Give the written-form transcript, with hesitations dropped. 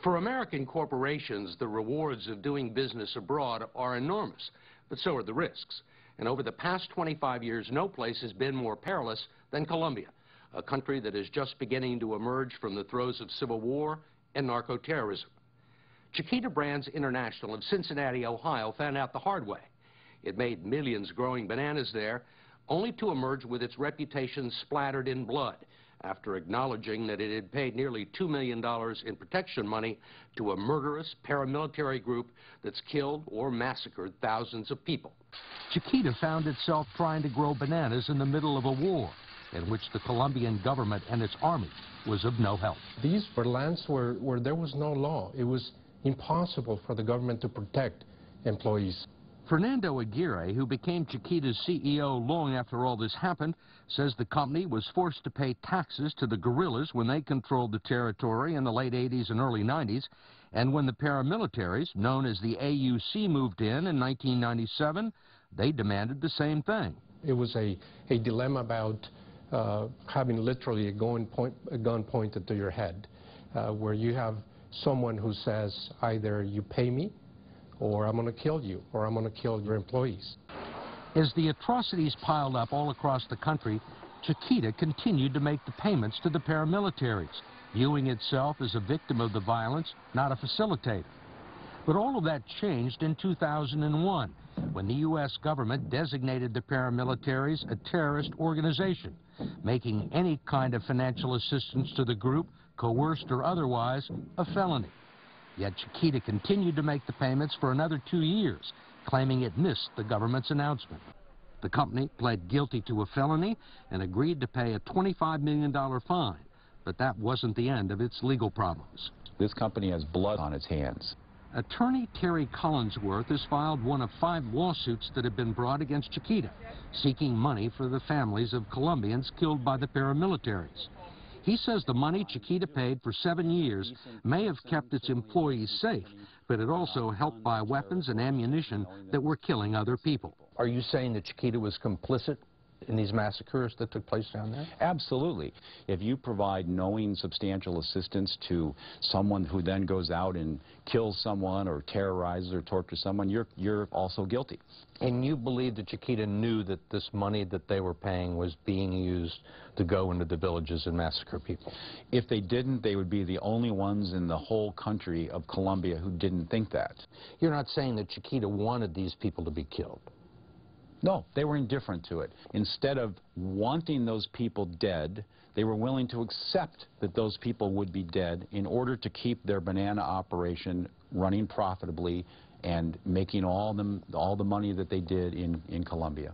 For American corporations, the rewards of doing business abroad are enormous, but so are the risks. And over the past 25 years, no place has been more perilous than Colombia, a country that is just beginning to emerge from the throes of civil war and narco-terrorism. Chiquita Brands International of Cincinnati, Ohio, found out the hard way. It made millions growing bananas there, only to emerge with its reputation splattered in blood, after acknowledging that it had paid nearly $2 million in protection money to a murderous paramilitary group that's killed or massacred thousands of people. Chiquita found itself trying to grow bananas in the middle of a war in which the Colombian government and its army was of no help. These were lands where there was no law. It was impossible for the government to protect employees. Fernando Aguirre, who became Chiquita's CEO long after all this happened, says the company was forced to pay taxes to the guerrillas when they controlled the territory in the late 80s and early 90s, and when the paramilitaries, known as the AUC, moved in 1997, they demanded the same thing. It was a dilemma about having literally a gun pointed to your head, where you have someone who says either you pay me, or I'm going to kill you, or I'm going to kill your employees. As the atrocities piled up all across the country, Chiquita continued to make the payments to the paramilitaries, viewing itself as a victim of the violence, not a facilitator. But all of that changed in 2001, when the U.S. government designated the paramilitaries a terrorist organization, making any kind of financial assistance to the group, coerced or otherwise, a felony. Yet Chiquita continued to make the payments for another 2 years, claiming it missed the government's announcement. The company pled guilty to a felony and agreed to pay a $25 million fine, but that wasn't the end of its legal problems. This company has blood on its hands. Attorney Terry Collinsworth has filed one of 5 lawsuits that have been brought against Chiquita, seeking money for the families of Colombians killed by the paramilitaries. He says the money Chiquita paid for 7 years may have kept its employees safe, but it also helped buy weapons and ammunition that were killing other people. Are you saying that Chiquita was complicit in these massacres that took place down there? Absolutely. If you provide knowing substantial assistance to someone who then goes out and kills someone or terrorizes or tortures someone, you're also guilty. And you believe that Chiquita knew that this money that they were paying was being used to go into the villages and massacre people? If they didn't, they would be the only ones in the whole country of Colombia who didn't think that. You're not saying that Chiquita wanted these people to be killed? No, they were indifferent to it. Instead of wanting those people dead, they were willing to accept that those people would be dead in order to keep their banana operation running profitably and making all the money that they did in Colombia.